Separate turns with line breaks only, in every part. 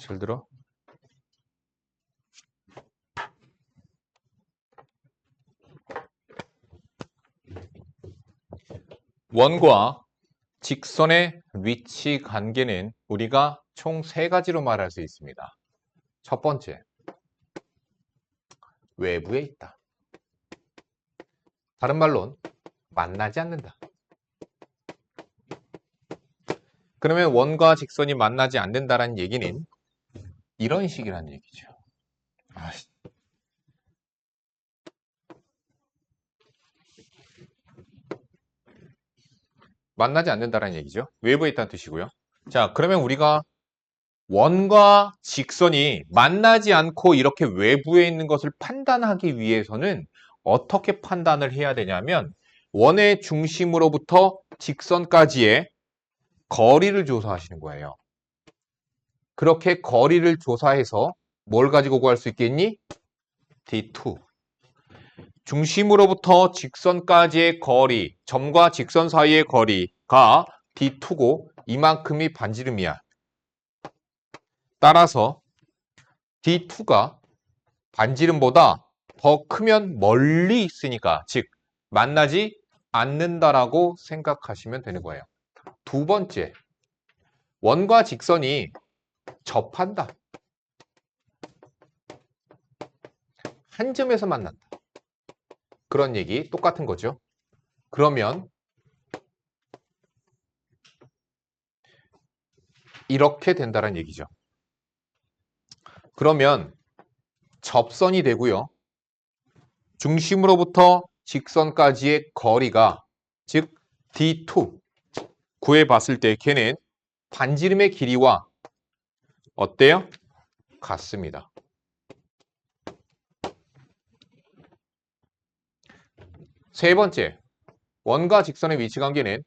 예를 들어 원과 직선의 위치 관계는 우리가 총 3가지로 말할 수 있습니다. 첫 번째, 외부에 있다. 다른 말로는 만나지 않는다. 그러면 원과 직선이 만나지 않는다는 얘기는 이런 식이라는 얘기죠. 만나지 않는다는 얘기죠. 외부에 있다는 뜻이고요. 자, 그러면 우리가 원과 직선이 만나지 않고 이렇게 외부에 있는 것을 판단하기 위해서는 어떻게 판단을 해야 되냐면 원의 중심으로부터 직선까지의 거리를 조사하시는 거예요. 그렇게 거리를 조사해서 뭘 가지고 구할 수 있겠니? D2. 중심으로부터 직선까지의 거리, 점과 직선 사이의 거리가 D2고 이만큼이 반지름이야. 따라서 D2가 반지름보다 더 크면 멀리 있으니까, 즉 만나지 않는다라고 생각하시면 되는 거예요. 두 번째, 원과 직선이 접한다. 한 점에서 만난다. 그런 얘기 똑같은 거죠. 그러면 이렇게 된다는 얘기죠. 그러면 접선이 되고요. 중심으로부터 직선까지의 거리가 즉 D2 구해봤을 때 걔는 반지름의 길이와 어때요? 같습니다. 세 번째, 원과 직선의 위치 관계는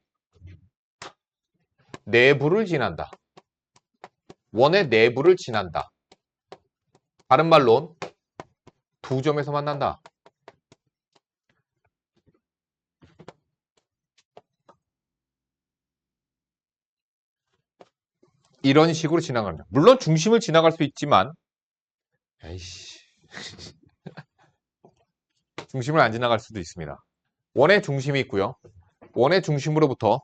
내부를 지난다. 원의 내부를 지난다. 다른 말로 두 점에서 만난다. 이런 식으로 지나갑니다. 물론 중심을 지나갈 수 있지만 에이씨 중심을 안 지나갈 수도 있습니다. 원의 중심이 있고요. 원의 중심으로부터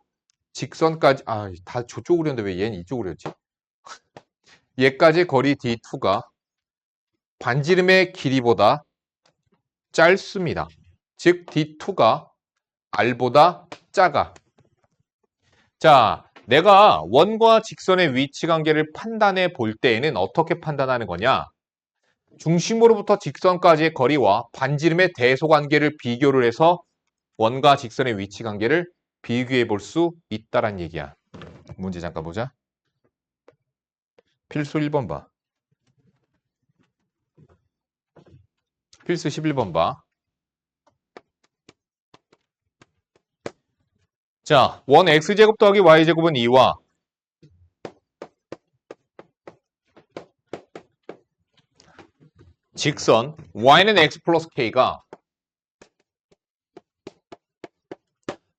직선까지 다 저쪽으로 했는데 왜 얘는 이쪽으로 했지? 얘까지 거리 D2가 반지름의 길이보다 짧습니다. 즉 D2가 R보다 작아. 자, 내가 원과 직선의 위치 관계를 판단해 볼 때에는 어떻게 판단하는 거냐? 중심으로부터 직선까지의 거리와 반지름의 대소관계를 비교를 해서 원과 직선의 위치 관계를 비교해 볼 수 있다는 얘기야. 문제 잠깐 보자. 필수 1번 봐. 필수 11번 봐. 자, 원 x제곱 더하기 y제곱은 2와 직선 y는 x 플러스 k가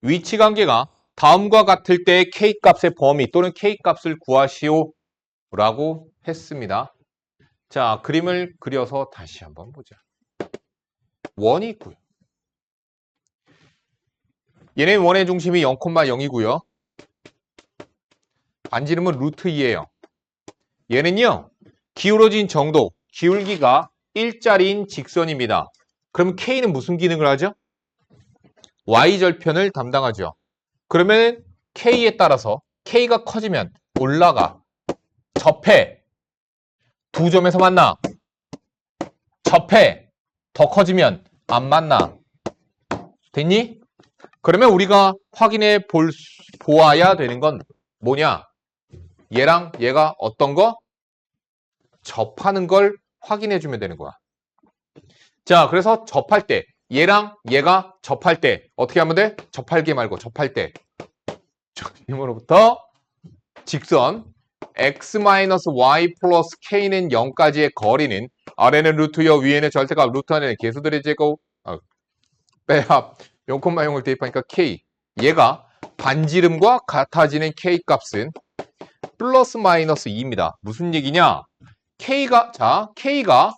위치 관계가 다음과 같을 때 k 값의 범위 또는 k 값을 구하시오 라고 했습니다. 자, 그림을 그려서 다시 한번 보자. 원이 있고요. 얘네 원의 중심이 0,0이고요. 반지름은 루트 2예요. 얘는요, 기울어진 정도, 기울기가 1짜리인 직선입니다. 그럼 K는 무슨 기능을 하죠? Y절편을 담당하죠. 그러면 K에 따라서 K가 커지면 올라가, 접해, 두 점에서 만나, 접해, 더 커지면 안 만나. 됐니? 그러면 우리가 확인해 보아야 되는 건 뭐냐? 얘랑 얘가 어떤 거? 접하는 걸 확인해 주면 되는 거야. 자, 그래서 접할 때 얘랑 얘가 접할 때 어떻게 하면 돼? 접할게 말고 접할 때 중심으로부터 직선 x-y 플러스 k는 0까지의 거리는 아래는 루트여 위에는 절대값 루트 안에는 개수들의 제곱 빼합 0,0을 대입하니까 k 얘가 반지름과 같아지는 k 값은 플러스 마이너스 2입니다. 무슨 얘기냐? K가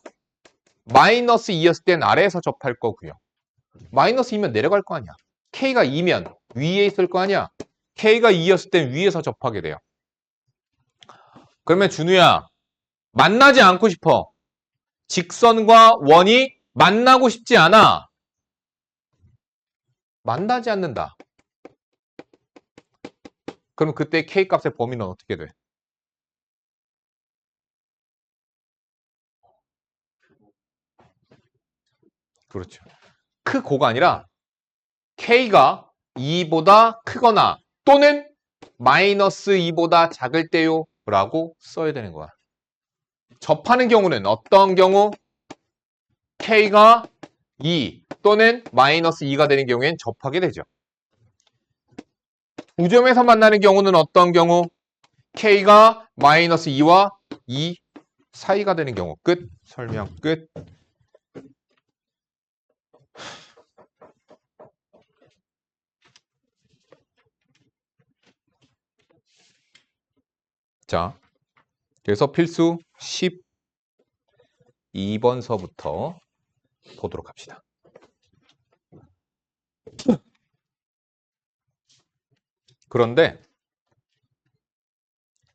마이너스 2였을 땐 아래에서 접할 거고요. 마이너스 2면 내려갈 거 아니야. K가 2면 위에 있을 거 아니야. K가 2였을 땐 위에서 접하게 돼요. 그러면 준우야, 만나지 않고 싶어. 직선과 원이 만나고 싶지 않아. 만나지 않는다. 그럼 그때 K값의 범위는 어떻게 돼? 그렇죠. 크고가 아니라 K가 2보다 크거나 또는 마이너스 2보다 작을 때요 라고 써야 되는 거야. 접하는 경우는 어떤 경우? K가 2 또는 마이너스 2가 되는 경우엔 접하게 되죠. 두 점에서 만나는 경우는 어떤 경우? K가 마이너스 2와 2 사이가 되는 경우. 끝. 설명 끝. 자, 그래서 필수 12번서부터 보도록 합시다. 그런데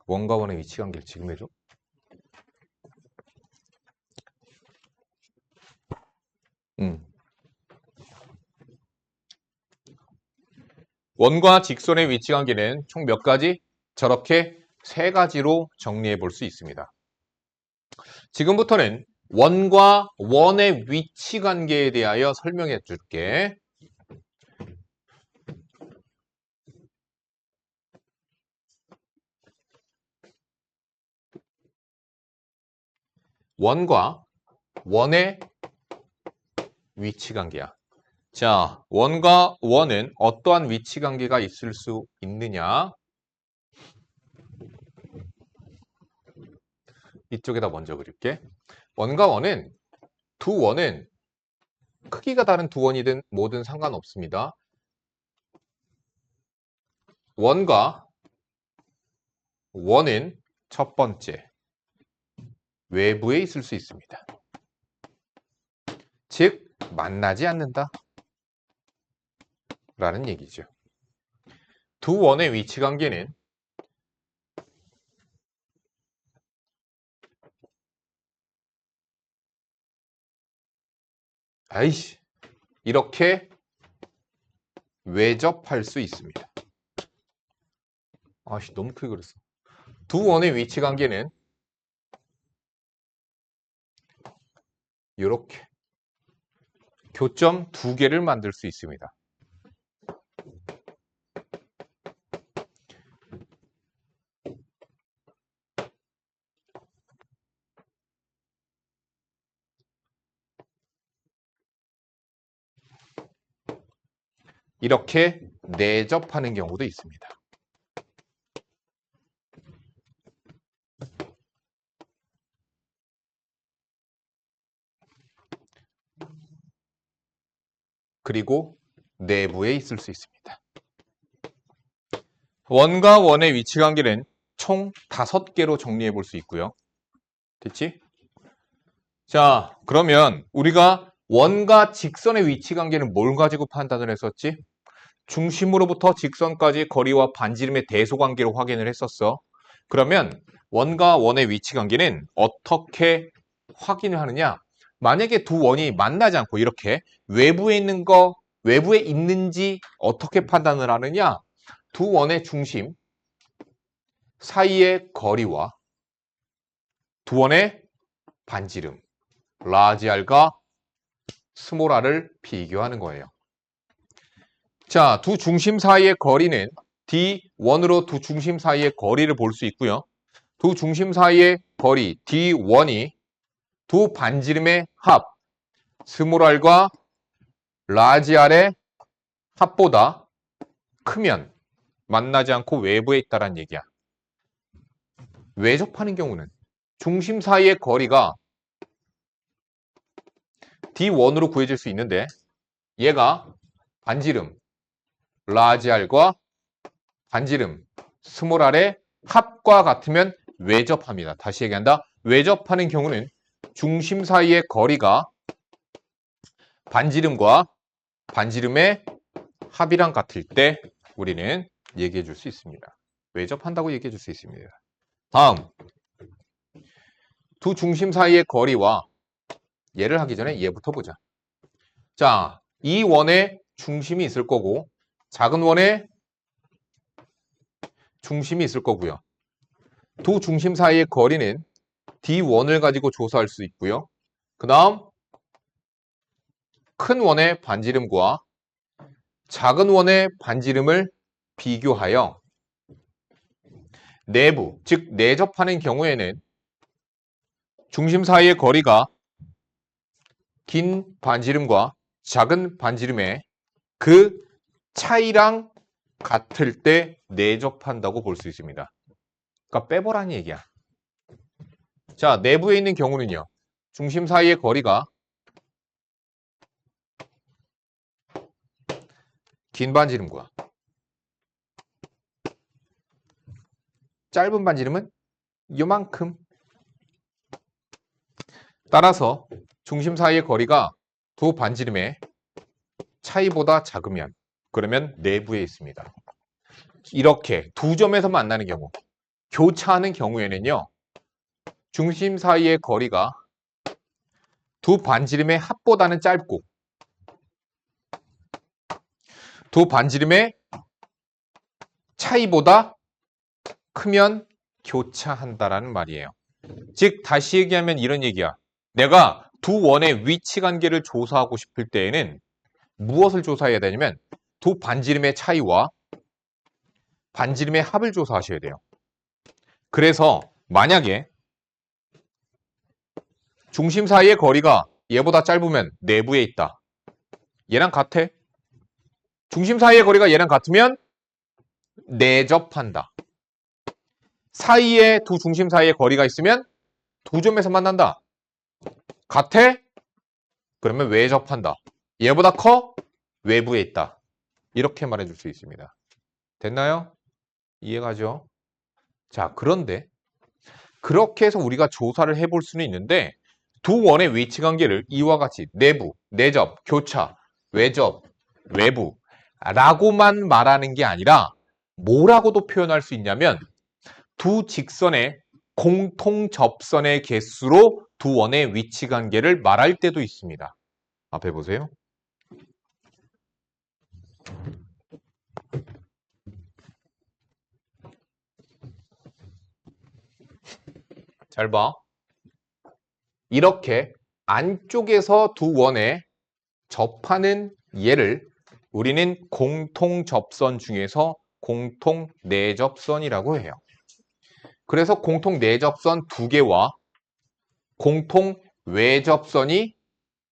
원과 원의 위치관계를 지금 해줘. 원과 직선의 위치관계는 총 몇 가지? 저렇게 세 가지로 정리해 볼 수 있습니다. 지금부터는 원과 원의 위치관계에 대하여 설명해 줄게. 원과 원의 위치관계야. 자, 원과 원은 어떠한 위치관계가 있을 수 있느냐? 이쪽에다 먼저 그릴게. 원과 원은 두 원은 크기가 다른 두 원이든 뭐든 상관없습니다. 원과 원은 첫 번째 외부에 있을 수 있습니다. 즉 만나지 않는다 라는 얘기죠. 두 원의 위치관계는 이렇게 외접할 수 있습니다. 너무 크게 그렸어. 두 원의 위치관계는 이렇게 교점 두 개를 만들 수 있습니다. 이렇게 내접하는 경우도 있습니다. 그리고 내부에 있을 수 있습니다. 원과 원의 위치관계는 총 5개로 정리해 볼 수 있고요. 됐지? 자, 그러면 우리가 원과 직선의 위치관계는 뭘 가지고 판단을 했었지? 중심으로부터 직선까지 거리와 반지름의 대소관계로 확인을 했었어. 그러면 원과 원의 위치관계는 어떻게 확인을 하느냐? 만약에 두 원이 만나지 않고 이렇게 외부에 있는지 어떻게 판단을 하느냐? 두 원의 중심 사이의 거리와 두 원의 반지름 라지 R과 스몰 r을 비교하는 거예요. 자, 두 중심 사이의 거리는 D1으로 두 중심 사이의 거리를 볼 수 있고요. 두 중심 사이의 거리 D1이 두 반지름의 합 스몰 r과 라지 R의 합보다 크면 만나지 않고 외부에 있다는 얘기야. 외접하는 경우는 중심 사이의 거리가 D1으로 구해질 수 있는데 얘가 반지름 라지 R과 반지름 스몰 r의 합과 같으면 외접합니다. 다시 얘기한다. 외접하는 경우는 중심 사이의 거리가 반지름과 반지름의 합이랑 같을 때 우리는 얘기해 줄 수 있습니다. 외접한다고 얘기해 줄 수 있습니다. 다음, 두 중심 사이의 거리와 얘를 하기 전에 얘부터 보자. 자, 이 원에 중심이 있을 거고 작은 원에 중심이 있을 거고요. 두 중심 사이의 거리는 D1을 가지고 조사할 수 있고요. 그 다음 큰 원의 반지름과 작은 원의 반지름을 비교하여 내부, 즉 내접하는 경우에는 중심 사이의 거리가 긴 반지름과 작은 반지름의 그 차이랑 같을 때 내접한다고 볼 수 있습니다. 그러니까 빼보라는 얘기야. 자, 내부에 있는 경우는요. 중심 사이의 거리가 긴 반지름과 짧은 반지름은 요만큼. 따라서 중심 사이의 거리가 두 반지름의 차이보다 작으면 그러면 내부에 있습니다. 이렇게 두 점에서 만나는 경우, 교차하는 경우에는요. 중심 사이의 거리가 두 반지름의 합보다는 짧고 두 반지름의 차이보다 크면 교차한다라는 말이에요. 즉 다시 얘기하면 이런 얘기야. 내가 두 원의 위치 관계를 조사하고 싶을 때에는 무엇을 조사해야 되냐면 두 반지름의 차이와 반지름의 합을 조사하셔야 돼요. 그래서 만약에 중심 사이의 거리가 얘보다 짧으면 내부에 있다. 얘랑 같아. 중심 사이의 거리가 얘랑 같으면 내접한다. 사이에 두 중심 사이의 거리가 있으면 두 점에서 만난다. 같아? 그러면 외접한다. 얘보다 커? 외부에 있다. 이렇게 말해줄 수 있습니다. 됐나요? 이해가죠? 자, 그런데 그렇게 해서 우리가 조사를 해볼 수는 있는데 두 원의 위치 관계를 이와 같이 내부, 내접, 교차, 외접, 외부 라고만 말하는 게 아니라 뭐라고도 표현할 수 있냐면 두 직선의 공통 접선의 개수로 두 원의 위치 관계를 말할 때도 있습니다. 앞에 보세요. 잘 봐. 이렇게 안쪽에서 두 원에 접하는 얘를 우리는 공통 접선 중에서 공통 내접선이라고 해요. 그래서 공통 내접선 두 개와 공통 외접선이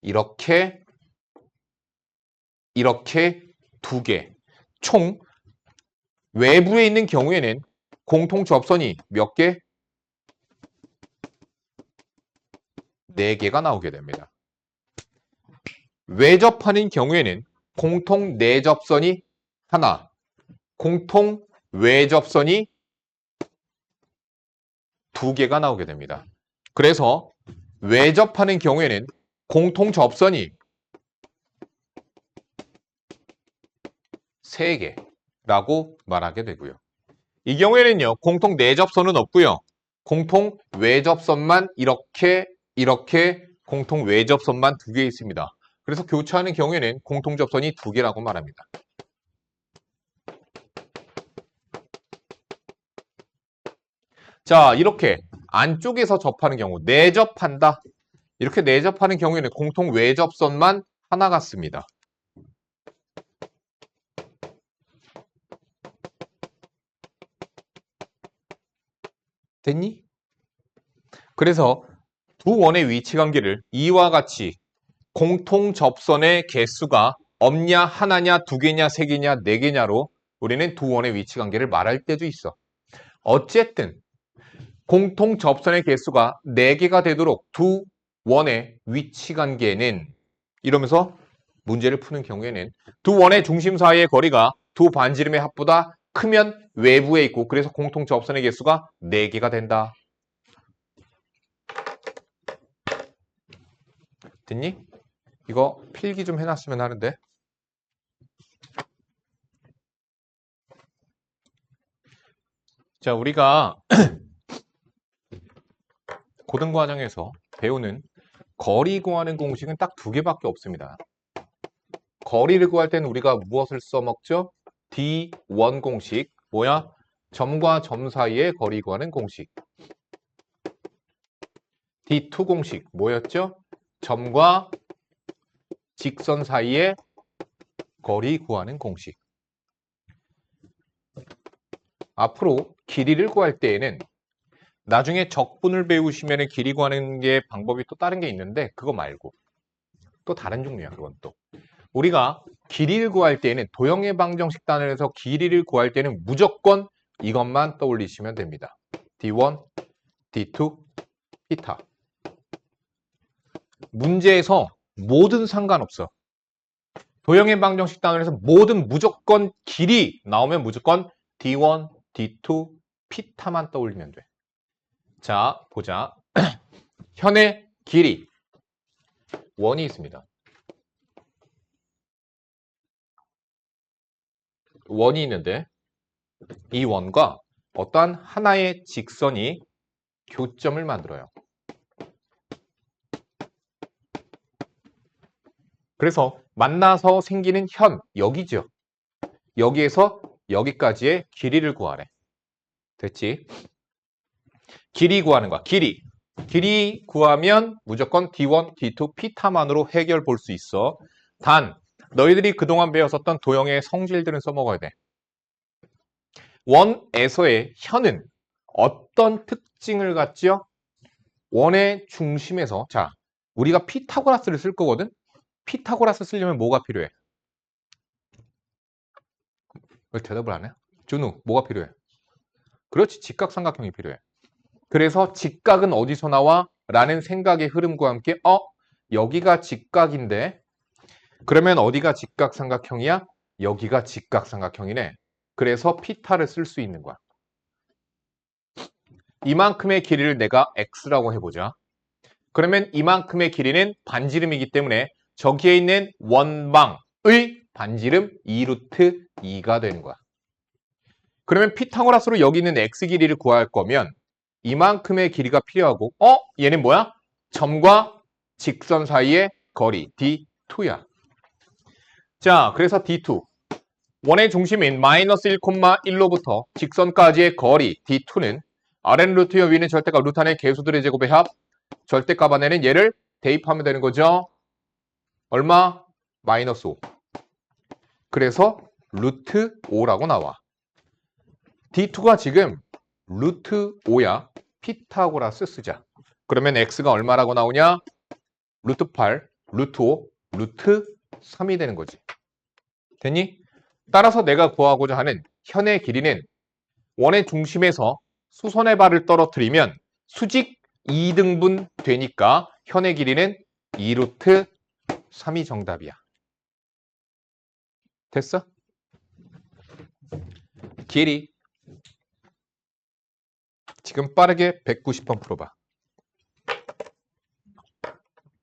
이렇게 두 개. 총 외부에 있는 경우에는 공통 접선이 몇 개? 4개가 나오게 됩니다. 외접하는 경우에는 공통 내접선이 하나, 공통 외접선이 2개가 나오게 됩니다. 그래서 외접하는 경우에는 공통 접선이 3개라고 말하게 되고요. 이 경우에는요, 공통 내접선은 없고요. 공통 외접선만 이렇게 공통 외접선만 2개 있습니다. 그래서 교차하는 경우에는 공통 접선이 2개라고 말합니다. 자, 이렇게 안쪽에서 접하는 경우, 내접한다. 이렇게 내접하는 경우에는 공통 외접선만 하나 같습니다. 됐니? 그래서 두 원의 위치 관계를 이와 같이 공통 접선의 개수가 없냐, 하나냐, 2개냐, 3개냐, 4개냐로 우리는 두 원의 위치 관계를 말할 때도 있어. 어쨌든 공통 접선의 개수가 4개가 되도록 두 원의 위치 관계는 이러면서 문제를 푸는 경우에는 두 원의 중심 사이의 거리가 두 반지름의 합보다 크면 외부에 있고 그래서 공통 접선의 개수가 4개가 된다. 됐니? 이거 필기 좀 해놨으면 하는데. 자, 우리가 고등과정에서 배우는 거리 구하는 공식은 딱 두 개밖에 없습니다. 거리를 구할 때는 우리가 무엇을 써먹죠? D1 공식. 뭐야? 점과 점 사이의 거리 구하는 공식. D2 공식. 뭐였죠? 점과 직선 사이의 거리 구하는 공식. 앞으로 길이를 구할 때에는 나중에 적분을 배우시면 길이 구하는 게 방법이 또 다른 게 있는데 그거 말고 또 다른 종류야. 그건 또 우리가 길이를 구할 때에는 도형의 방정식 단원에서 길이를 구할 때는 무조건 이것만 떠올리시면 됩니다. D1, D2, 피타. 문제에서 뭐든 상관없어. 도형의 방정식 단원에서 모든 무조건 길이 나오면 무조건 D1, D2, 피타만 떠올리면 돼. 자, 보자. 현의 길이. 원이 있습니다. 원이 있는데 이 원과 어떠한 하나의 직선이 교점을 만들어요. 그래서 만나서 생기는 현, 여기죠. 여기에서 여기까지의 길이를 구하래. 됐지? 길이 구하는 거야. 길이. 길이 구하면 무조건 D1, D2, 피타만으로 해결 볼 수 있어. 단, 너희들이 그동안 배웠었던 도형의 성질들은 써먹어야 돼. 원에서의 현은 어떤 특징을 갖지요? 원의 중심에서, 자, 우리가 피타고라스를 쓸 거거든? 피타고라스 쓰려면 뭐가 필요해? 왜 대답을 안 해? 준우, 뭐가 필요해? 그렇지, 직각삼각형이 필요해. 그래서 직각은 어디서 나와? 라는 생각의 흐름과 함께 여기가 직각인데 그러면 어디가 직각삼각형이야? 여기가 직각삼각형이네. 그래서 피타를 쓸 수 있는 거야. 이만큼의 길이를 내가 x라고 해보자. 그러면 이만큼의 길이는 반지름이기 때문에 저기에 있는 원방의 반지름 2루트 2가 되는 거야. 그러면 피타고라스로 여기 있는 x 길이를 구할 거면 이만큼의 길이가 필요하고 얘는 뭐야? 점과 직선 사이의 거리 D2야. 자, 그래서 D2 원의 중심인 마이너스 1,1로부터 직선까지의 거리 D2는 Rn 루트여 위는 절대값 루트 안의 개수들의 제곱의 합 절대값 안에는 얘를 대입하면 되는 거죠. 얼마? 마이너스 5. 그래서 루트 5라고 나와. D2가 지금 루트 5야. 피타고라스 쓰자. 그러면 x가 얼마라고 나오냐? 루트 8, 루트 5, 루트 3이 되는 거지. 됐니? 따라서 내가 구하고자 하는 현의 길이는 원의 중심에서 수선의 발을 떨어뜨리면 수직 2등분 되니까 현의 길이는 2루트 3이 정답이야. 됐어? 길이. 지금 빠르게 190번 풀어봐.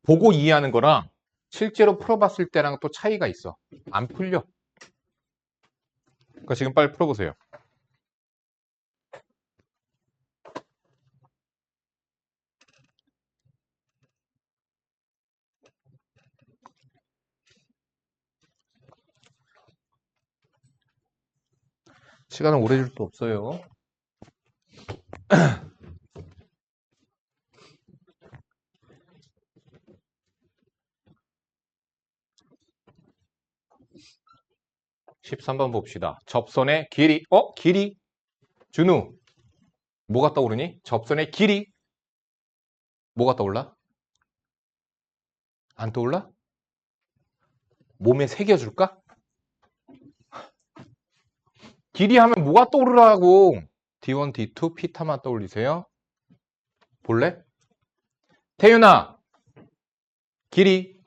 보고 이해하는 거랑 실제로 풀어봤을 때랑 또 차이가 있어. 안 풀려. 그러니까 지금 빨리 풀어보세요. 시간을 오래 줄 수 없어요. (13번) 봅시다. 접선의 길이. 길이. 준우. 뭐가 떠오르니? 접선의 길이. 뭐가 떠올라? 안 떠올라? 몸에 새겨줄까? 길이 하면 뭐가 떠오르라고? D1, D2, 피타만 떠올리세요. 볼래? 태윤아. 길이.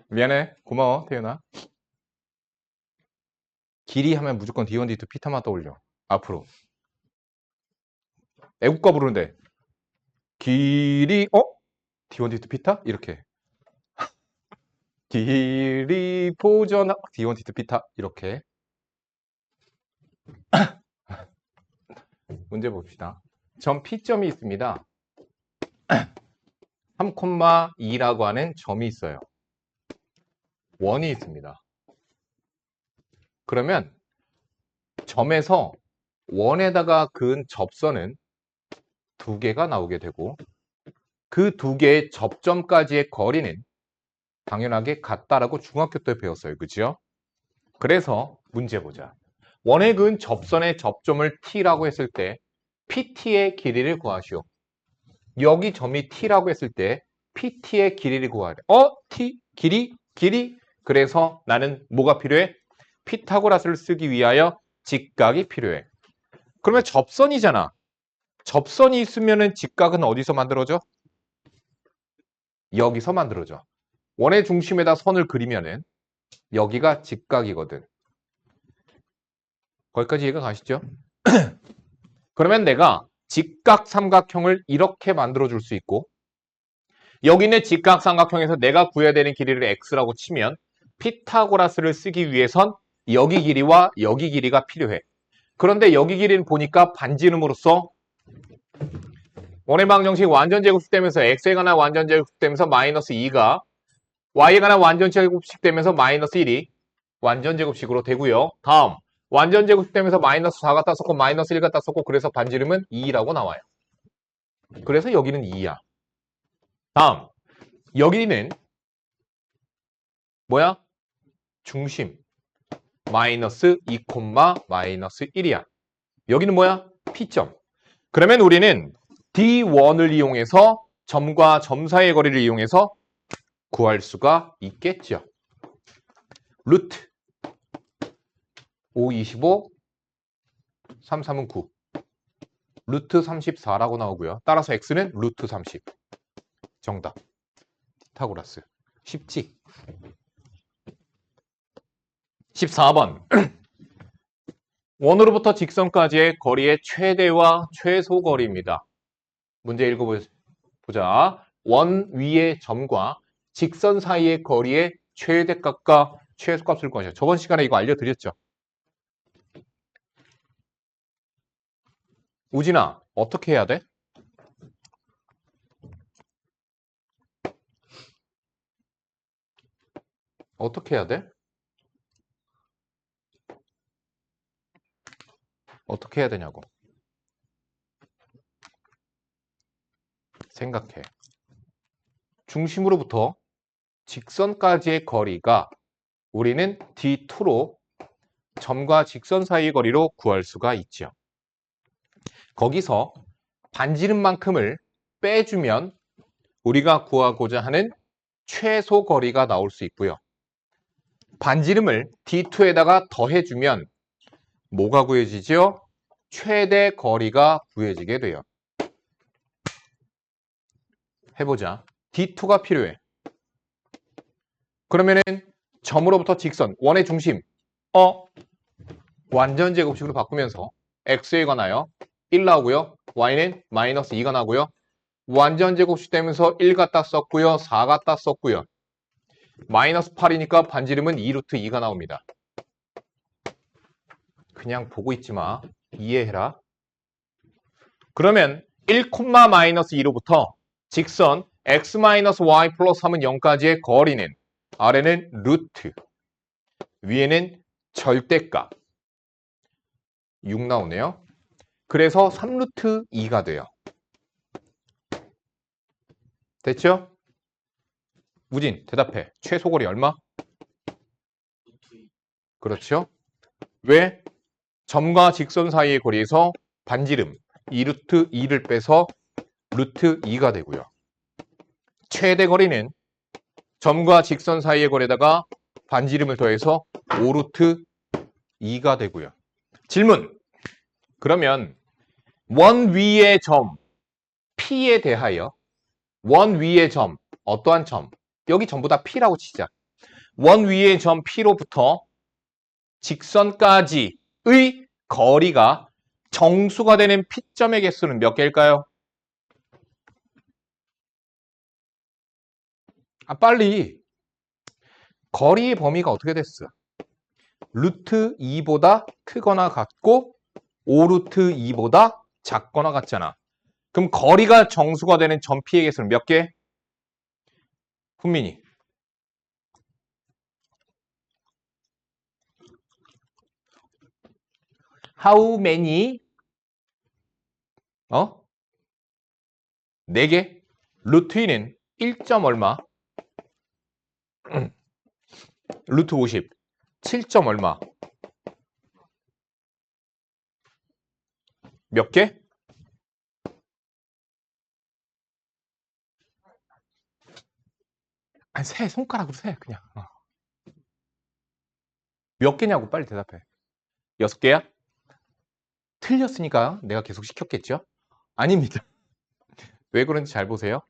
미안해. 고마워, 태윤아. 길이 하면 무조건 D1, D2, 피타만 떠올려. 앞으로. 애국가 부르는데. 길이, D1, D2, 피타? 이렇게. 길이 보전, D1, D2, 피타? 이렇게. 문제 봅시다. 점 P점이 있습니다. 3,2라고 하는 점이 있어요. 원이 있습니다. 그러면 점에서 원에다가 그은 접선은 2개가 나오게 되고 그 2개의 접점까지의 거리는 당연하게 같다라고 중학교 때 배웠어요. 그죠? 그래서 문제 보자. 원에 그은 접선의 접점을 T라고 했을 때 PT의 길이를 구하시오. 여기 점이 T라고 했을 때 PT의 길이를 구하래. T? 길이? 그래서 나는 뭐가 필요해? 피타고라스를 쓰기 위하여 직각이 필요해. 그러면 접선이잖아. 접선이 있으면은 직각은 어디서 만들어져? 여기서 만들어져. 원의 중심에다 선을 그리면은 여기가 직각이거든. 거기까지 이해가 가시죠? 그러면 내가 직각 삼각형을 이렇게 만들어 줄 수 있고 여기 있는 직각 삼각형에서 내가 구해야 되는 길이를 x라고 치면 피타고라스를 쓰기 위해선 여기 길이와 여기 길이가 필요해. 그런데 여기 길이는 보니까 반지름으로써 원의 방정식 완전 제곱식 되면서 x에 관한 완전 제곱식 되면서 마이너스 2가 y에 관한 완전 제곱식 되면서 마이너스 1이 완전 제곱식으로 되고요. 다음 완전 제곱식 되면서 마이너스 4 갖다 썼고 마이너스 1 갖다 썼고 그래서 반지름은 2라고 나와요. 그래서 여기는 2야. 다음 여기는 뭐야? 중심 마이너스 2, 마이너스 1이야. 여기는 뭐야? P점. 그러면 우리는 D1을 이용해서 점과 점 사이의 거리를 이용해서 구할 수가 있겠죠. 루트 5, 25, 3, 3은 9. 루트 34라고 나오고요. 따라서 x는 루트 30. 정답. 피타고라스. 쉽지? 14번. 원으로부터 직선까지의 거리의 최대와 최소 거리입니다. 문제 읽어보자. 원 위의 점과 직선 사이의 거리의 최대값과 최소값을 구하셔. 저번 시간에 이거 알려드렸죠? 우진아, 어떻게 해야 돼? 어떻게 해야 돼? 어떻게 해야 되냐고. 생각해. 중심으로부터 직선까지의 거리가 우리는 D2로 점과 직선 사이의 거리로 구할 수가 있죠. 거기서 반지름만큼을 빼주면 우리가 구하고자 하는 최소 거리가 나올 수 있고요. 반지름을 D2에다가 더해주면 뭐가 구해지죠? 최대 거리가 구해지게 돼요. 해보자. D2가 필요해. 그러면은 점으로부터 직선, 원의 중심, 완전 제곱식으로 바꾸면서 x에 관하여 1 나오고요. y는 마이너스 2가 나오고요. 완전 제곱식 되면서 1 갖다 썼고요. 4 갖다 썼고요. 마이너스 8이니까 반지름은 2루트 2가 나옵니다. 그냥 보고 있지 마. 이해해라. 그러면 1, 마이너스 2로부터 직선 x 마이너스 y 플러스 3은 0까지의 거리는 아래는 루트, 위에는 절대값 6 나오네요. 그래서 3루트 2가 돼요. 됐죠? 우진 대답해. 최소거리 얼마? 그렇죠? 왜? 점과 직선 사이의 거리에서 반지름 2루트 2를 빼서 루트 2가 되고요. 최대 거리는 점과 직선 사이의 거리에다가 반지름을 더해서 5루트 2가 되고요. 질문. 그러면 원 위의 점 P에 대하여 원 위의 점 어떠한 점? 여기 전부 다 P라고 치자. 원 위의 점 P로부터 직선까지의 거리가 정수가 되는 P점의 개수는 몇 개일까요? 빨리. 거리의 범위가 어떻게 됐어? 루트 2보다 크거나 같고 5루트 2보다 작거나 같잖아. 그럼 거리가 정수가 되는 점 P의 개수는 몇 개? 훈민이. How many? 4개? 루트 2는 1점 얼마? 루트 50. 7점 얼마? 몇 개? 아니, 세. 손가락으로 세. 그냥. 몇 개냐고 빨리 대답해. 6개야? 틀렸으니까 내가 계속 시켰겠죠? 아닙니다. 왜 그런지 잘 보세요.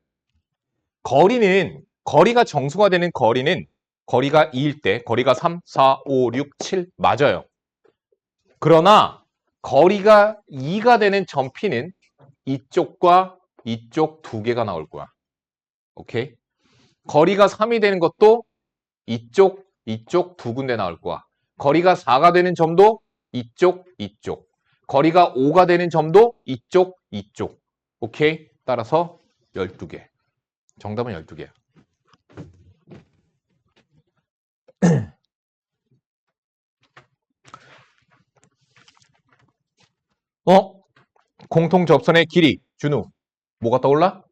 거리가 정수가 되는 거리는 거리가 2일 때 거리가 3, 4, 5, 6, 7 맞아요. 그러나 거리가 2가 되는 점 P는 이쪽과 이쪽 2개가 나올 거야. 오케이? 거리가 3이 되는 것도 이쪽 2군데 나올 거야. 거리가 4가 되는 점도 이쪽. 거리가 5가 되는 점도 이쪽. 오케이? 따라서 12개. 정답은 12개야. 공통 접선의 길이. 준우. 뭐가 떠올라?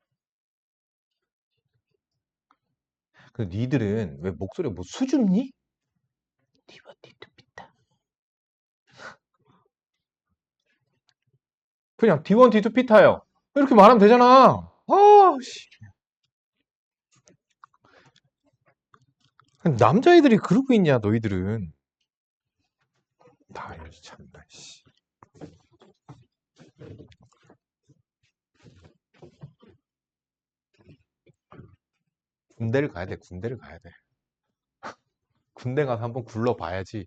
근데 니들은 왜 목소리가 뭐 수줍니? 그냥 D1, D2 피타요. 이렇게 말하면 되잖아. 씨. 남자애들이 그러고 있냐, 너희들은. 참나, 씨. 군대를 가야 돼. 군대 가서 한번 굴러봐야지.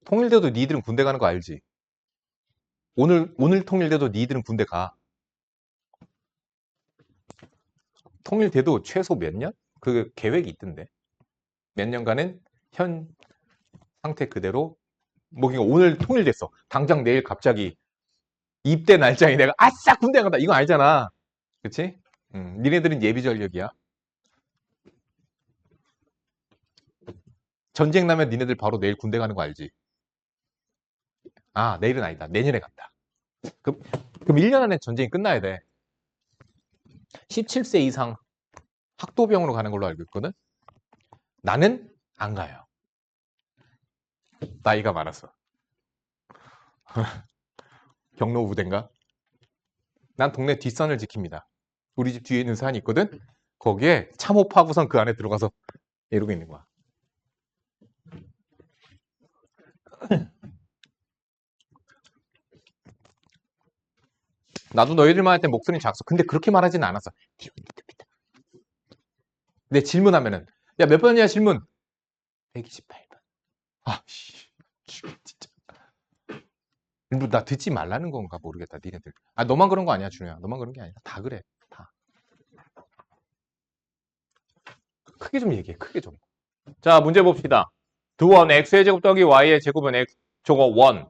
통일돼도 니들은 군대 가는 거 알지? 오늘 통일돼도 니들은 군대 가. 통일돼도 최소 몇 년? 그 계획이 있던데. 몇 년간은 현 상태 그대로. 그러니까 오늘 통일됐어. 당장 내일 갑자기 입대 날짜에 내가 아싸 군대 간다. 이거 알잖아. 그치? 니네들은 예비 전력이야. 전쟁 나면 니네들 바로 내일 군대 가는 거 알지? 내일은 아니다. 내년에 간다. 그럼 1년 안에 전쟁이 끝나야 돼. 17세 이상 학도병으로 가는 걸로 알고 있거든? 나는 안 가요. 나이가 많아서. 경로부대인가? 난 동네 뒷산을 지킵니다. 우리 집 뒤에 있는 산이 있거든? 거기에 참호 파고선 그 안에 들어가서 이러고 있는 거야. 나도 너희들만 할 때 목소리는 작았어. 근데 그렇게 말하지는 않았어. 근데 질문하면은 야, 몇 번이야 질문? 128번. 진짜. 일부러 나 듣지 말라는 건가 모르겠다, 니네들. 너만 그런 거 아니야, 준우야. 너만 그런 게 아니라 다 그래. 다. 크게 좀 얘기해, 크게 좀. 자, 문제 봅시다. 두원 x의 제곱 더하기 y의 제곱은 x, 저거 원.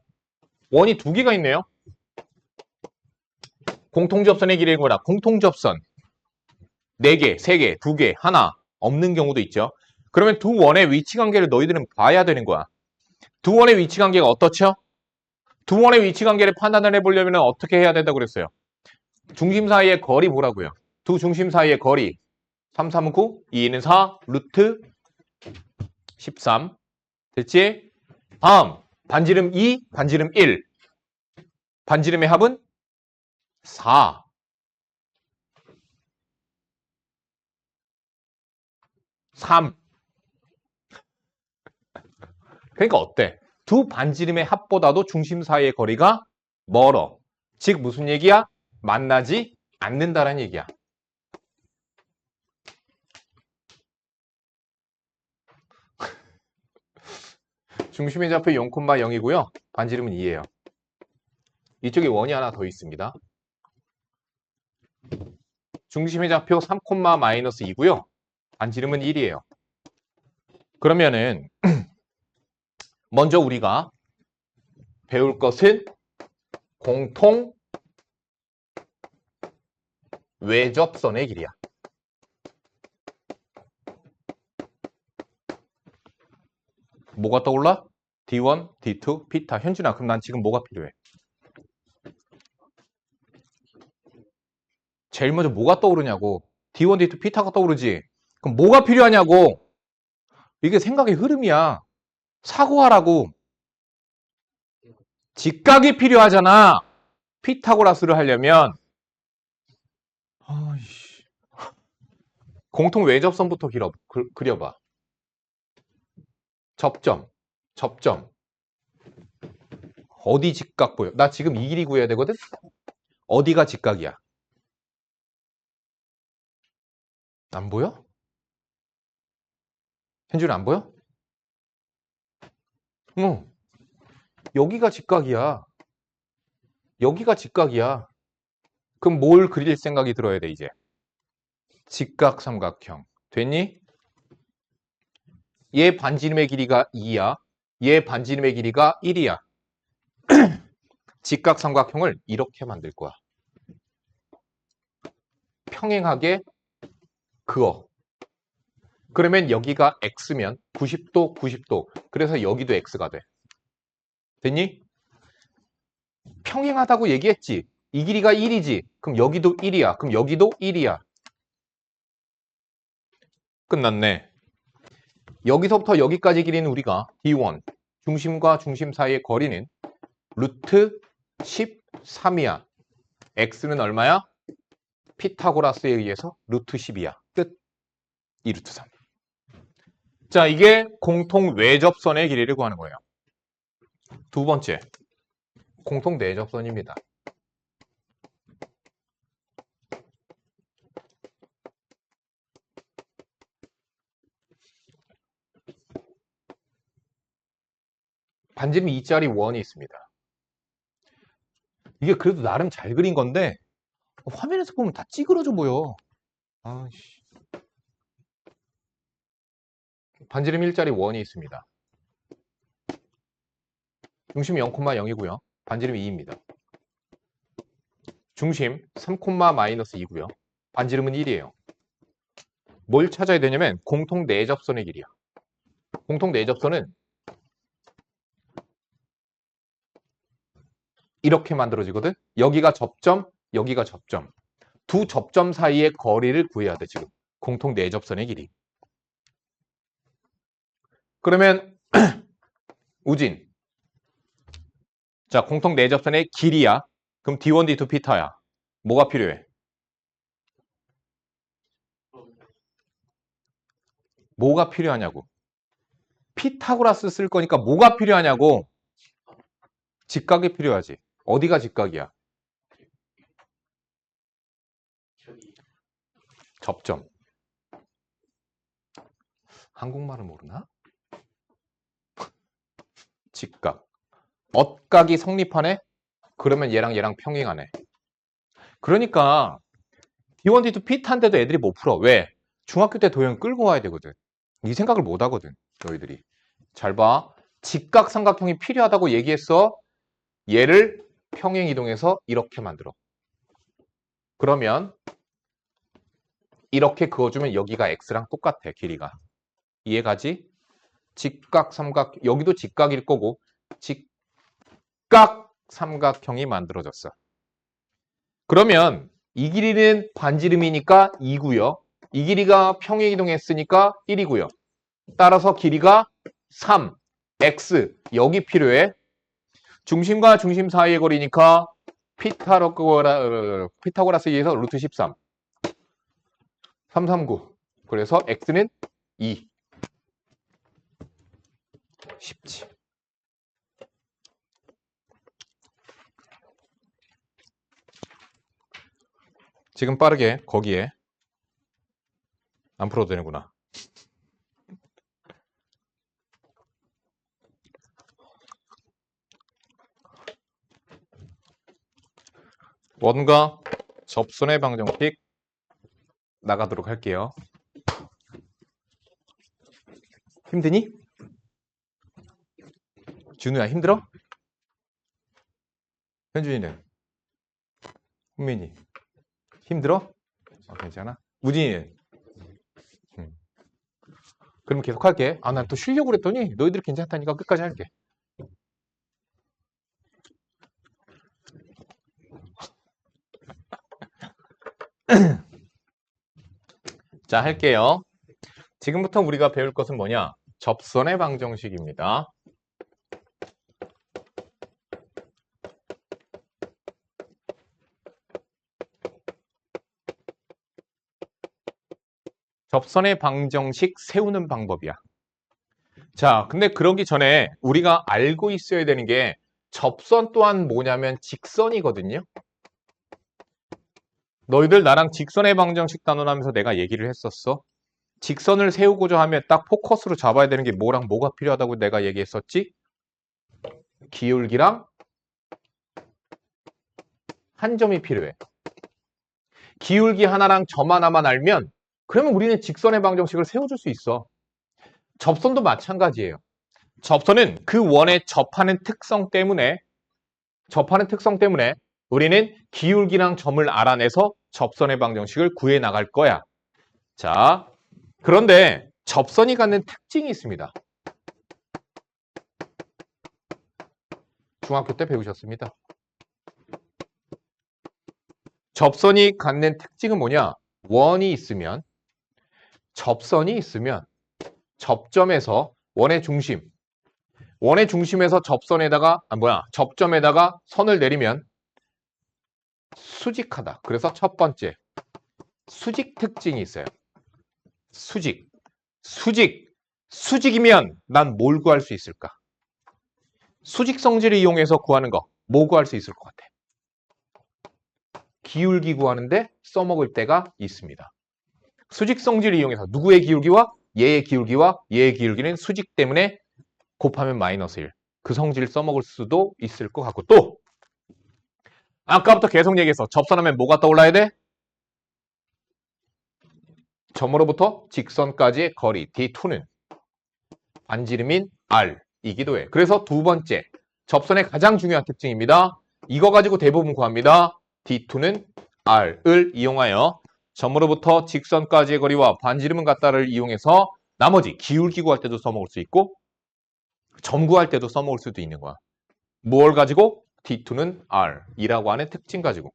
원이 두 개가 있네요. 공통접선의 길이인 거라. 공통접선. 4개, 3개, 2개, 하나 없는 경우도 있죠. 그러면 두 원의 위치 관계를 너희들은 봐야 되는 거야. 두 원의 위치 관계가 어떻죠? 두 원의 위치 관계를 판단을 해보려면 어떻게 해야 된다고 그랬어요? 중심 사이의 거리 보라고요. 두 중심 사이의 거리. 3, 3은 9, 2는 4, 루트 13. 됐지? 다음, 반지름 2, 반지름 1. 반지름의 합은 4. 3. 그러니까 어때? 두 반지름의 합보다도 중심 사이의 거리가 멀어. 즉 무슨 얘기야? 만나지 않는다라는 얘기야. 중심의 좌표 0,0이고요. 반지름은 2예요. 이쪽에 원이 하나 더 있습니다. 중심의 좌표 3,-2고요. 반지름은 1이에요. 그러면은 먼저 우리가 배울 것은 공통 외접선의 길이야. 뭐가 떠올라? D1, D2, 피타. 현준아, 그럼 난 지금 뭐가 필요해? 제일 먼저 뭐가 떠오르냐고. D1, D2, 피타가 떠오르지. 그럼 뭐가 필요하냐고. 이게 생각의 흐름이야. 사고하라고. 직각이 필요하잖아. 피타고라스를 하려면. 아이씨. 공통 외접선부터 그려봐. 접점. 어디 직각 보여? 나 지금 이 길이 구해야 되거든? 어디가 직각이야? 안 보여? 현준 안 보여? 응. 여기가 직각이야. 여기가 직각이야. 그럼 뭘 그릴 생각이 들어야 돼, 이제? 직각 삼각형. 됐니? 얘 반지름의 길이가 2야. 얘 반지름의 길이가 1이야. 직각 삼각형을 이렇게 만들 거야. 평행하게 그어. 그러면 여기가 x면 90도, 90도. 그래서 여기도 x가 돼. 됐니? 평행하다고 얘기했지. 이 길이가 1이지. 그럼 여기도 1이야. 그럼 여기도 1이야. 끝났네. 여기서부터 여기까지 길이는 우리가 D1, 중심과 중심 사이의 거리는 루트 13이야. x는 얼마야? 피타고라스에 의해서 루트 10이야. 끝. 2 루트 3. 자, 이게 공통 외접선의 길이를 구하는 거예요. 두 번째, 공통 내접선입니다. 반지름 2짜리 원이 있습니다. 이게 그래도 나름 잘 그린 건데 화면에서 보면 다 찌그러져 보여. 아이씨. 반지름 1짜리 원이 있습니다. 중심이 0,0이고요. 반지름이 2입니다. 중심 3,-2고요. 반지름은 1이에요. 뭘 찾아야 되냐면 공통 내접선의 길이야. 공통 내접선은 이렇게 만들어지거든. 여기가 접점, 여기가 접점. 두 접점 사이의 거리를 구해야 돼, 지금. 공통 내접선의 길이. 그러면 우진. 자, 공통 내접선의 길이야. 그럼 D1, D2, 피타야. 뭐가 필요해? 뭐가 필요하냐고. 피타고라스 쓸 거니까 뭐가 필요하냐고. 직각이 필요하지. 어디가 직각이야? 접점. 한국말을 모르나? 직각. 엇각이 성립하네? 그러면 얘랑 평행하네. 그러니까 D1, D2, 피타인데도 애들이 못 풀어. 왜? 중학교 때 도형 끌고 와야 되거든. 이 생각을 못 하거든, 너희들이. 잘 봐. 직각 삼각형이 필요하다고 얘기했어. 얘를 평행 이동해서 이렇게 만들어. 그러면 이렇게 그어주면 여기가 x랑 똑같아, 길이가. 이해가지? 직각 삼각, 여기도 직각일 거고 직각 삼각형이 만들어졌어. 그러면 이 길이는 반지름이니까 2고요. 이 길이가 평행 이동했으니까 1이고요. 따라서 길이가 3, x, 여기 필요해. 중심과 중심 사이의 거리니까 피타고라스에 의해서 루트 13. 339. 그래서 x는 2. 쉽지. 지금 빠르게 거기에 안 풀어도 되는구나. 원과 접선의 방정식 나가도록 할게요. 힘드니? 준우야 힘들어? 현준이는? 훈민이 힘들어? 괜찮아? 우진이는? 그럼 계속 할게. 난 또 쉬려고 그랬더니 너희들이 괜찮다니까 끝까지 할게. 자, 할게요. 지금부터 우리가 배울 것은 뭐냐? 접선의 방정식입니다. 접선의 방정식 세우는 방법이야. 자, 근데 그러기 전에 우리가 알고 있어야 되는 게 접선 또한 뭐냐면 직선이거든요. 너희들 나랑 직선의 방정식 단원하면서 내가 얘기를 했었어. 직선을 세우고자 하면 딱 포커스로 잡아야 되는 게 뭐랑 뭐가 필요하다고 내가 얘기했었지? 기울기랑 한 점이 필요해. 기울기 하나랑 점 하나만 알면 그러면 우리는 직선의 방정식을 세워줄 수 있어. 접선도 마찬가지예요. 접선은 그 원에 접하는 특성 때문에 우리는 기울기랑 점을 알아내서 접선의 방정식을 구해 나갈 거야. 자, 그런데 접선이 갖는 특징이 있습니다. 중학교 때 배우셨습니다. 접선이 갖는 특징은 뭐냐? 원이 있으면, 접선이 있으면 접점에서 원의 중심에서 접점에다가 선을 내리면 수직하다. 그래서 첫 번째, 수직 특징이 있어요. 수직이면 난 뭘 구할 수 있을까? 수직 성질을 이용해서 구하는 거, 뭐 구할 수 있을 것 같아? 기울기 구하는데 써먹을 때가 있습니다. 수직 성질을 이용해서 누구의 기울기와 얘의 기울기는 수직 때문에 곱하면 마이너스 1. 그 성질을 써먹을 수도 있을 것 같고, 또 아까부터 계속 얘기했어. 접선하면 뭐가 떠올라야 돼? 점으로부터 직선까지의 거리 D2는 반지름인 R이기도 해. 그래서 두 번째, 접선의 가장 중요한 특징입니다. 이거 가지고 대부분 구합니다. D2는 R을 이용하여 점으로부터 직선까지의 거리와 반지름은 같다를 이용해서 나머지 기울기 구할 때도 써먹을 수 있고 점 구할 때도 써먹을 수도 있는 거야. 뭘 가지고? D2는 R이라고 하는 특징 가지고.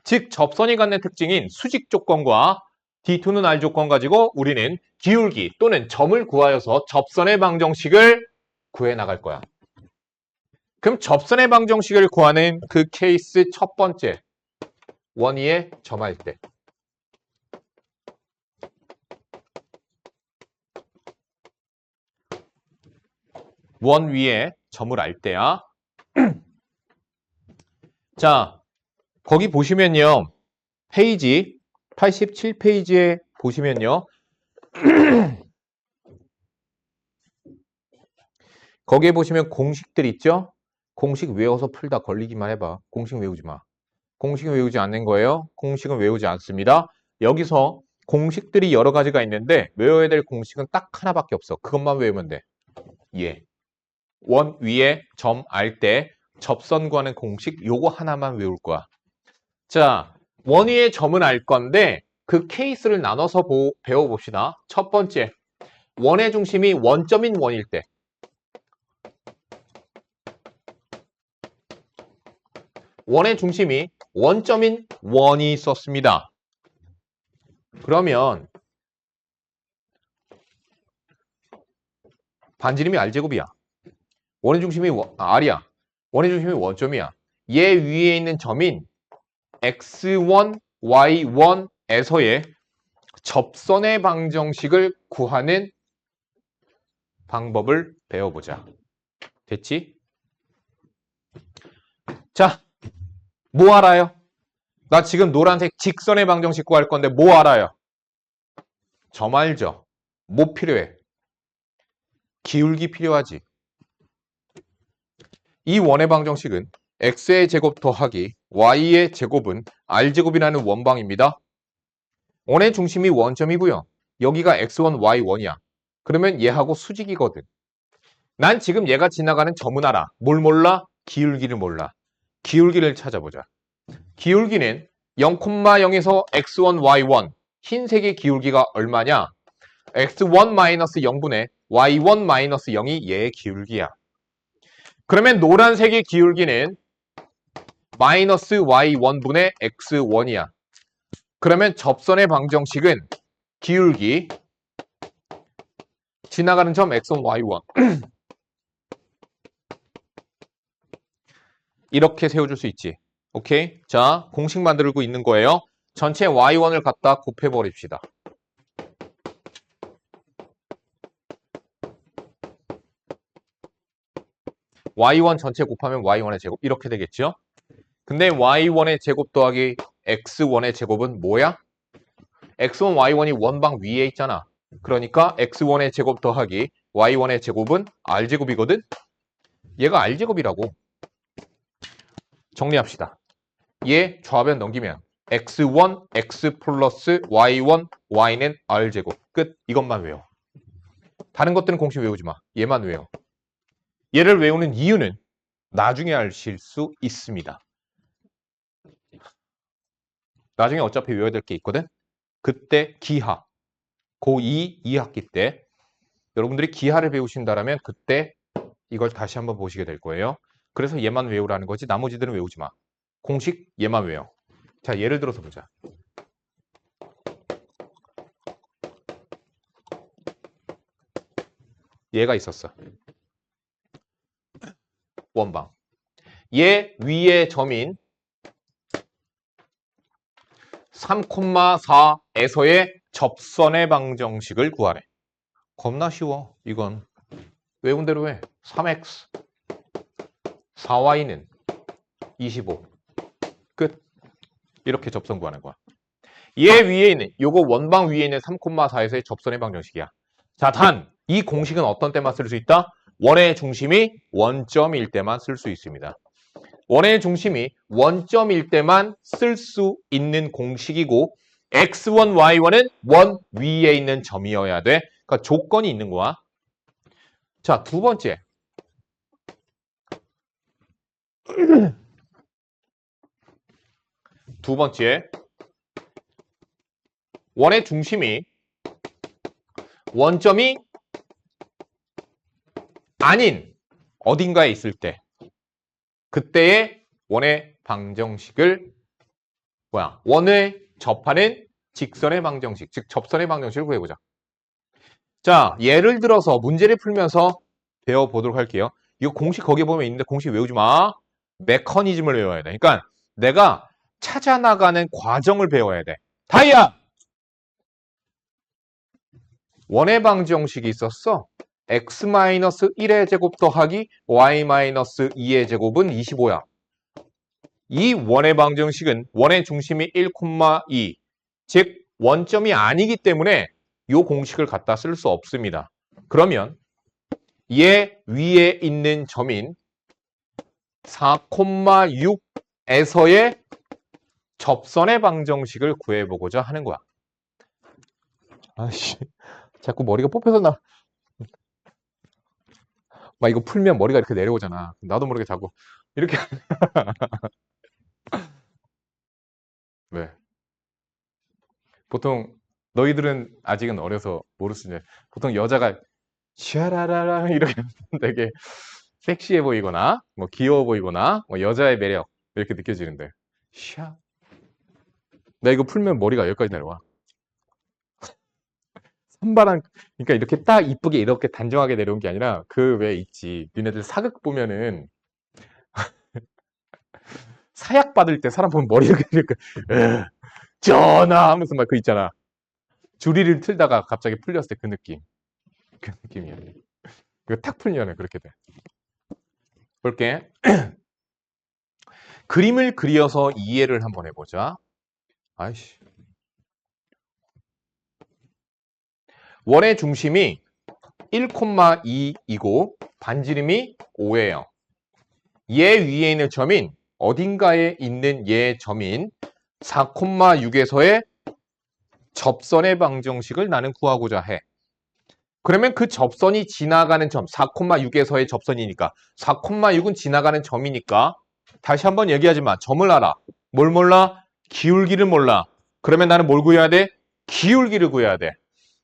즉 접선이 갖는 특징인 수직 조건과 D2는 R 조건 가지고 우리는 기울기 또는 점을 구하여서 접선의 방정식을 구해 나갈 거야. 그럼 접선의 방정식을 구하는 그 케이스 첫 번째, 원 위에 점할 때. 원 위에 점을 알 때야. 자, 거기 보시면요. 페이지 87페이지에 보시면요. 거기에 보시면 공식들 있죠? 공식 외워서 풀다 걸리기만 해봐. 공식 외우지 마. 공식은 외우지 않는 거예요. 공식은 외우지 않습니다. 여기서 공식들이 여러 가지가 있는데 외워야 될 공식은 딱 하나밖에 없어. 그것만 외우면 돼. 예. 원 위에 점 알 때 접선 구하는 공식 요거 하나만 외울 거야. 자, 원 위에 점은 알 건데 그 케이스를 나눠서 배워봅시다. 첫 번째, 원의 중심이 원점인 원일 때. 원의 중심이 원점인 원이 있었습니다. 그러면 반지름이 R제곱이야. 원의 중심이 R이야. 원의 중심이 원점이야. 얘 위에 있는 점인 X1, Y1에서의 접선의 방정식을 구하는 방법을 배워보자. 됐지? 자, 뭐 알아요? 나 지금 노란색 직선의 방정식 구할 건데 뭐 알아요? 점 알죠? 뭐 필요해? 기울기 필요하지. 이 원의 방정식은 x의 제곱 더하기 y의 제곱은 r제곱이라는 원방입니다. 원의 중심이 원점이고요. 여기가 x1, y1이야. 그러면 얘하고 수직이거든. 난 지금 얘가 지나가는 점은 알아. 뭘 몰라? 기울기를 몰라. 기울기를 찾아보자. 기울기는 0,0에서 x1, y1 흰색의 기울기가 얼마냐? x1-0분의 y1-0이 얘의 기울기야. 그러면 노란색의 기울기는 마이너스 y1분의 x1이야. 그러면 접선의 방정식은 기울기 지나가는 점 x1, y1 이렇게 세워줄 수 있지. 오케이? 자, 공식 만들고 있는 거예요. 전체 y1을 갖다 곱해버립시다. y1 전체 곱하면 y1의 제곱 이렇게 되겠죠? 근데 y1의 제곱 더하기 x1의 제곱은 뭐야? x1, y1이 원방 위에 있잖아. 그러니까 x1의 제곱 더하기 y1의 제곱은 r제곱이거든? 얘가 r제곱이라고. 정리합시다. 얘 좌변 넘기면 x1, x 플러스 y1, y는 r제곱. 끝. 이것만 외워. 다른 것들은 공식 외우지 마. 얘만 외워. 얘를 외우는 이유는 나중에 아실 수 있습니다. 나중에 어차피 외워야 될 게 있거든? 그때 기하, 고2 2학기 때 여러분들이 기하를 배우신다면 그때 이걸 다시 한번 보시게 될 거예요. 그래서 얘만 외우라는 거지 나머지들은 외우지 마. 공식 얘만 외워. 자, 예를 들어서 보자. 얘가 있었어. 원방. 얘 위의 점인 3,4에서의 접선의 방정식을 구하래. 겁나 쉬워. 이건 외운 대로 해. 3x 4y는 25. 끝. 이렇게 접선 구하는 거야. 얘 위에 있는 요거 원방 위에 있는 3,4에서의 접선의 방정식이야. 자, 단 이 공식은 어떤 때만 쓸 수 있다? 원의 중심이 원점일 때만 쓸 수 있습니다. 원의 중심이 원점일 때만 쓸 수 있는 공식이고 x1, y1은 원 위에 있는 점이어야 돼. 그러니까 조건이 있는 거야. 자, 두 번째. 두 번째. 원의 중심이 원점이 아닌 어딘가에 있을 때 그때의 원의 방정식을 원을 접하는 직선의 방정식, 즉 접선의 방정식을 구해보자. 자, 예를 들어서 문제를 풀면서 배워보도록 할게요. 이거 공식 거기에 보면 있는데 공식 외우지 마. 메커니즘을 외워야 돼. 그러니까 내가 찾아나가는 과정을 배워야 돼. 다이아! 원의 방정식이 있었어. x-1의 제곱 더하기 y-2의 제곱은 25야. 이 원의 방정식은 원의 중심이 1,2, 즉 원점이 아니기 때문에 이 공식을 갖다 쓸 수 없습니다. 그러면 얘 위에 있는 점인 4,6에서의 접선의 방정식을 구해보고자 하는 거야. 아씨, 자꾸 머리가 뽑혀서 막 이거 풀면 머리가 이렇게 내려오잖아. 나도 모르게 자꾸 이렇게 왜? 보통 너희들은 아직은 어려서 모를 수 있는데 보통 여자가 샤라라라 이렇게 되게 섹시해 보이거나 뭐 귀여워 보이거나 뭐 여자의 매력 이렇게 느껴지는데 샤. 나 이거 풀면 머리가 여기까지 내려와. 산바람 그러니까 이렇게 딱 이쁘게 이렇게 단정하게 내려온 게 아니라 그 왜 있지. 니네들 사극 보면은 사약 받을 때 사람 보면 머리가 이렇게 전화 하면서 막 그 있잖아. 줄이를 틀다가 갑자기 풀렸을 때 그 느낌. 그 느낌이야. 이거 탁 풀려면 그렇게 돼. 볼게. 그림을 그려서 이해를 한번 해보자. 아이씨. 원의 중심이 1,2이고 반지름이 5예요. 얘 위에 있는 점인 어딘가에 있는 얘 점인 4,6에서의 접선의 방정식을 나는 구하고자 해. 그러면 그 접선이 지나가는 점, 4,6에서의 접선이니까 4,6은 지나가는 점이니까 다시 한번 얘기하지만 점을 알아. 뭘 몰라? 기울기를 몰라. 그러면 나는 뭘 구해야 돼? 기울기를 구해야 돼.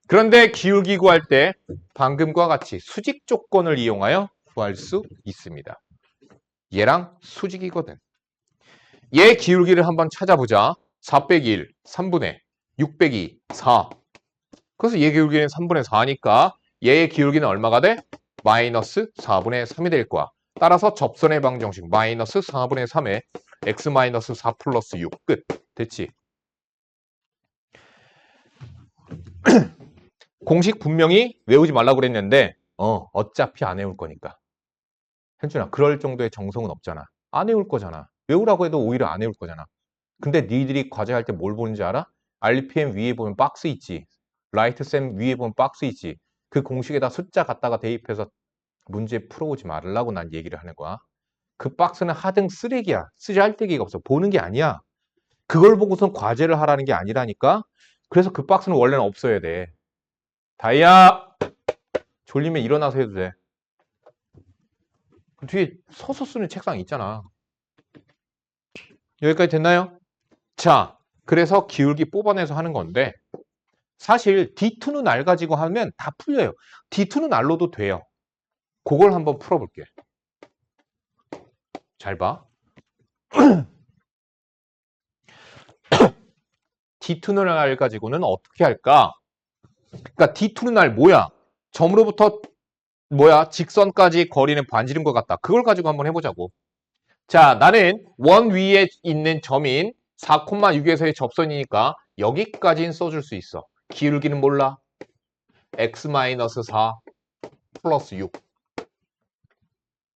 그런데 기울기 구할 때 방금과 같이 수직 조건을 이용하여 구할 수 있습니다. 얘랑 수직이거든. 얘 기울기를 한번 찾아보자. 4 빼기 1, 3분의 6 빼기 4. 그래서 얘 기울기는 3분의 4니까 얘의 기울기는 얼마가 돼? 마이너스 4분의 3이 될 거야. 따라서 접선의 방정식 마이너스 4분의 3에 x 마이너스 4 플러스 6 끝. 됐지? 공식 분명히 외우지 말라고 그랬는데 어차피 안 외울 거니까. 현준아, 그럴 정도의 정성은 없잖아. 안 외울 거잖아. 외우라고 해도 오히려 안 외울 거잖아. 근데 니들이 과제할 때 뭘 보는지 알아? RPM 위에 보면 박스 있지. 라이트쌤 위에 보면 박스 있지. 그 공식에다 숫자 갖다가 대입해서 문제 풀어오지 말라고 난 얘기를 하는 거야. 그 박스는 하등 쓰레기야. 쓰잘데기가 없어. 보는 게 아니야. 그걸 보고선 과제를 하라는 게 아니라니까. 그래서 그 박스는 원래는 없어야 돼. 다이아! 졸리면 일어나서 해도 돼. 그 뒤에 서서 쓰는 책상 있잖아. 여기까지 됐나요? 자, 그래서 기울기 뽑아내서 하는 건데 사실 D2는 R 가지고 하면 다 풀려요. D2는 R로도 돼요. 그걸 한번 풀어볼게. 잘 봐. D2는 R 가지고는 어떻게 할까? 그러니까 D2는 R 뭐야? 점으로부터 직선까지 거리는 반지름 것 같다. 그걸 가지고 한번 해보자고. 자, 나는 원 위에 있는 점인 4,6에서의 접선이니까 여기까지는 써줄 수 있어. 기울기는 몰라. x-4 플러스 6.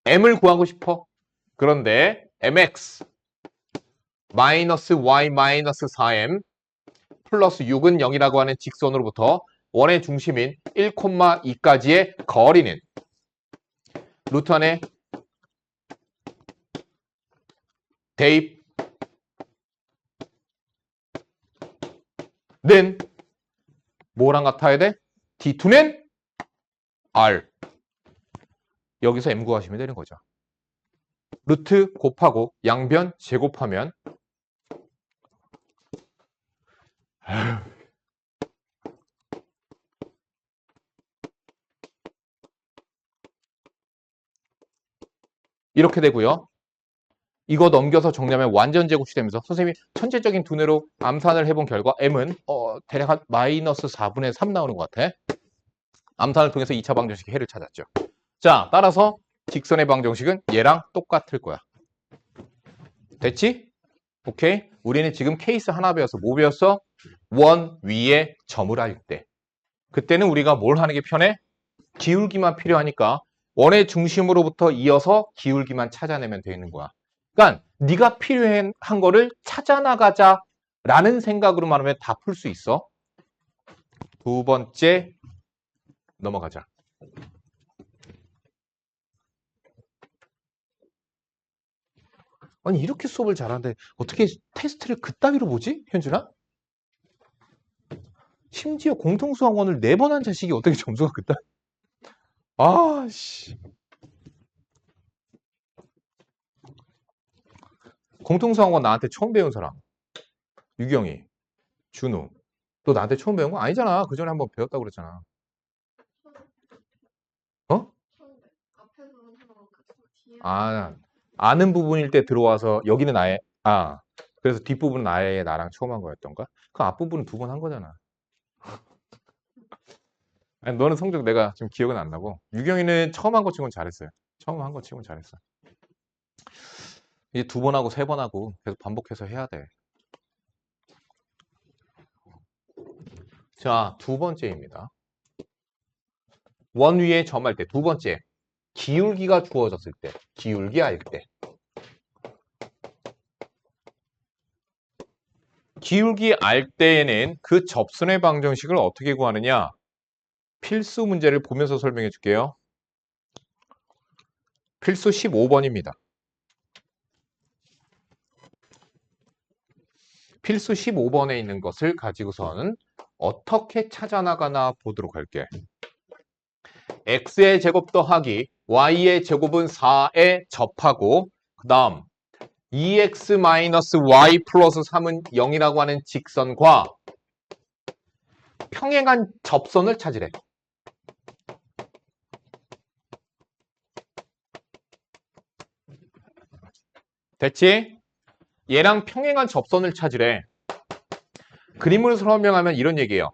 m을 구하고 싶어. 그런데 mx 마이너스 y 마이너스 4m 플러스 6은 0이라고 하는 직선으로부터 원의 중심인 1,2까지의 거리는 루트 안에 대입 는 뭐랑 같아야 돼? D2는 R. 여기서 M 구하시면 되는 거죠. 루트 곱하고 양변 제곱하면 이렇게 되고요. 이거 넘겨서 정리하면 완전 제곱이 되면서 선생님이 천체적인 두뇌로 암산을 해본 결과 M은 대략 한 마이너스 4분의 3 나오는 것 같아. 암산을 통해서 2차 방정식의 해를 찾았죠. 자, 따라서 직선의 방정식은 얘랑 똑같을 거야. 됐지? 오케이? 우리는 지금 케이스 하나 배웠어. 뭐 배웠어? 원 위에 점을 할 때. 그때는 우리가 뭘 하는 게 편해? 기울기만 필요하니까 원의 중심으로부터 이어서 기울기만 찾아내면 되는 거야. 그러니까 네가 필요한 거를 찾아나가자라는 생각으로 말하면 다 풀 수 있어. 두 번째 넘어가자. 아니 이렇게 수업을 잘하는데 어떻게 테스트를 그따위로 보지? 현준아? 심지어 공통수학원을 4번 한 자식이 어떻게 점수가 그따? 아씨. 공통수학원 나한테 처음 배운 사람. 유경이, 준우. 너 나한테 처음 배운 거 아니잖아. 그 전에 한번 배웠다고 그랬잖아. 어? 아는 부분일 때 들어와서 여기는 아예 그래서 뒷부분은 아예 나랑 처음 한 거였던가? 그 앞부분은 2번 한 거잖아. 아니, 너는 성적 내가 지금 기억은 안 나고 유경이는 처음 한 거 치고는 잘했어요. 처음 한 거 치고는 잘했어. 이제 2번 하고 3번 하고 계속 반복해서 해야 돼. 자, 두 번째입니다. 원 위에 점할 때 두 번째 기울기가 주어졌을 때 기울기 알 때 기울기 알 때에는 그 접선의 방정식을 어떻게 구하느냐? 필수 문제를 보면서 설명해 줄게요. 필수 15번입니다. 필수 15번에 있는 것을 가지고서는 어떻게 찾아나가나 보도록 할게. x의 제곱 더하기 y의 제곱은 4에 접하고 그 다음 2x-y 플러스 3은 0이라고 하는 직선과 평행한 접선을 찾으래. 됐지? 얘랑 평행한 접선을 찾으래. 그림으로 설명하면 이런 얘기예요.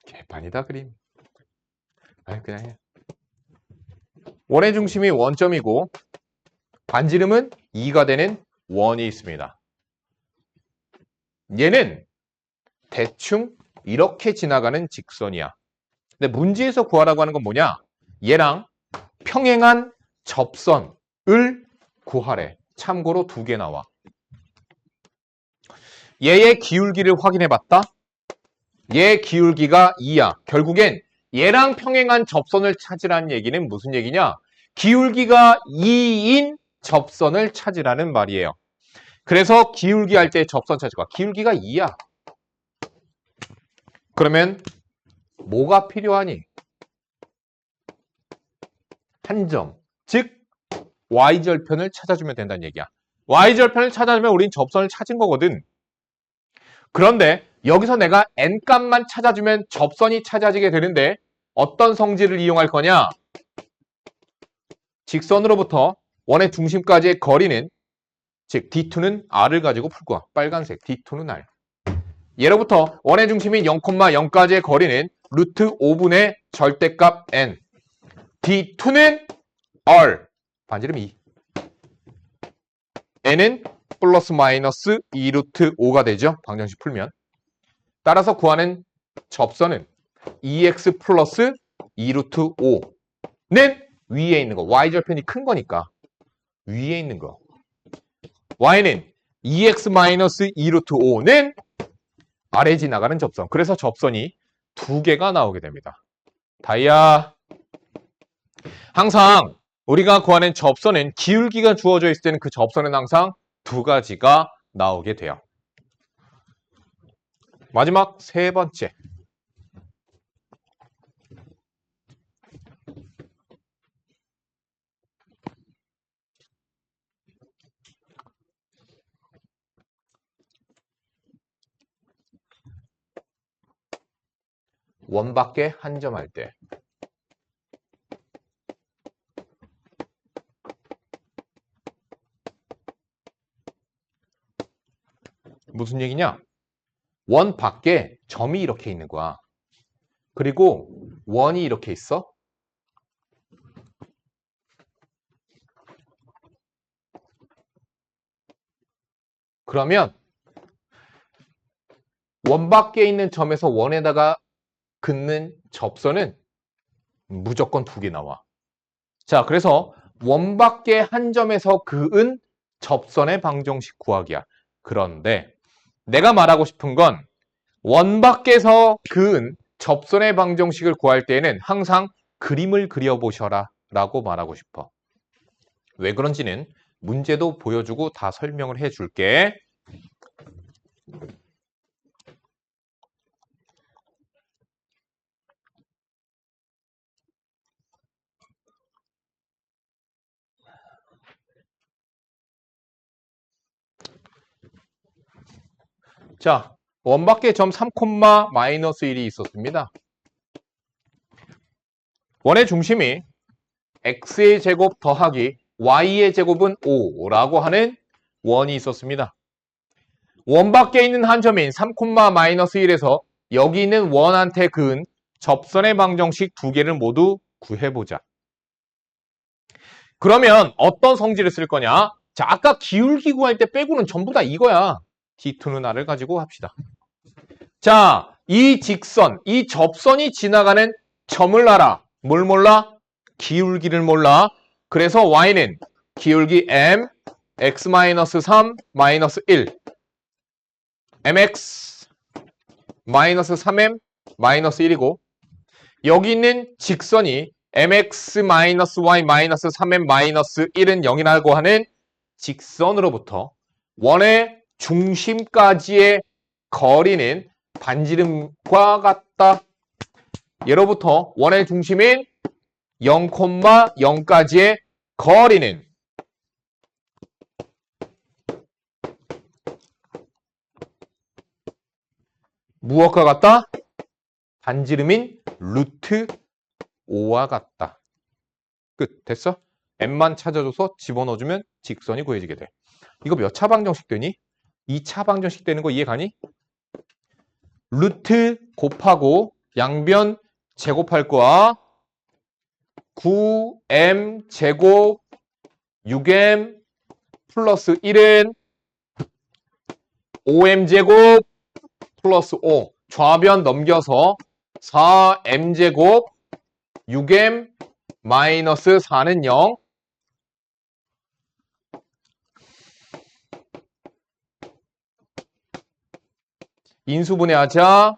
개판이다 그림. 아니 그냥 해. 원의 중심이 원점이고 반지름은 2가 되는 원이 있습니다. 얘는 대충 이렇게 지나가는 직선이야. 근데 문제에서 구하라고 하는 건 뭐냐? 얘랑 평행한 접선을 구하래. 참고로 2개 나와. 얘의 기울기를 확인해 봤다. 얘 기울기가 2야. 결국엔 얘랑 평행한 접선을 찾으라는 얘기는 무슨 얘기냐? 기울기가 2인 접선을 찾으라는 말이에요. 그래서 기울기 할 때 접선 찾을 거야. 기울기가 2야. 그러면 뭐가 필요하니? 한 점, 즉 y절편을 찾아주면 된다는 얘기야. y절편을 찾아주면 우린 접선을 찾은 거거든. 그런데 여기서 내가 n값만 찾아주면 접선이 찾아지게 되는데 어떤 성질을 이용할 거냐? 직선으로부터 원의 중심까지의 거리는 즉 D2는 R을 가지고 풀 거야. 빨간색 D2는 R. 예로부터 원의 중심인 0,0까지의 거리는 루트 5분의 절대값 N. D2는 R. 반지름 2. N은 플러스 마이너스 2루트 5가 되죠. 방정식 풀면. 따라서 구하는 접선은 2x 플러스 2루트 5는 위에 있는 거. y절편이 큰 거니까 위에 있는 거. y는 2x 마이너스 2루트 5는 아래 지나가는 접선. 그래서 접선이 2개가 나오게 됩니다. 다이아. 항상 우리가 구하는 접선은 기울기가 주어져 있을 때는 그 접선은 항상 2가지가 나오게 돼요. 마지막 3번째. 원 밖에 한 점 할 때. 무슨 얘기냐? 원 밖에 점이 이렇게 있는 거야. 그리고 원이 이렇게 있어. 그러면 원 밖에 있는 점에서 원에다가 긋는 접선은 무조건 2개 나와. 자, 그래서 원 밖에 한 점에서 그은 접선의 방정식 구하기야. 그런데 내가 말하고 싶은 건 원 밖에서 그은 접선의 방정식을 구할 때에는 항상 그림을 그려보셔라 라고 말하고 싶어. 왜 그런지는 문제도 보여주고 다 설명을 해줄게. 자, 원 밖에 점 3, 마이너스 1이 있었습니다. 원의 중심이 x의 제곱 더하기 y의 제곱은 5라고 하는 원이 있었습니다. 원 밖에 있는 한 점인 3, 마이너스 1에서 여기 있는 원한테 그은 접선의 방정식 2개를 모두 구해보자. 그러면 어떤 성질을 쓸 거냐? 자, 아까 기울기 구할 때 빼고는 전부 다 이거야. D2는 R을 가지고 합시다. 자, 이 직선, 이 접선이 지나가는 점을 알아. 뭘 몰라? 기울기를 몰라. 그래서 y는 기울기 m, x-3, 마이너스 1. mx, 마이너스 3m, 마이너스 1이고 여기 있는 직선이 mx-y-3m-1은 0이라고 하는 직선으로부터 원의 중심까지의 거리는 반지름과 같다. 예로부터 원의 중심인 0,0까지의 거리는 무엇과 같다? 반지름인 루트 5와 같다. 끝. 됐어? m만 찾아줘서 집어넣어주면 직선이 구해지게 돼. 이거 몇 차 방정식 되니? 2차 방정식 되는 거 이해 가니? 루트 곱하고 양변 제곱할 거야. 9m 제곱 6m 플러스 1은 5m 제곱 플러스 5. 좌변 넘겨서 4m 제곱 6m 마이너스 4는 0. 인수분해하자.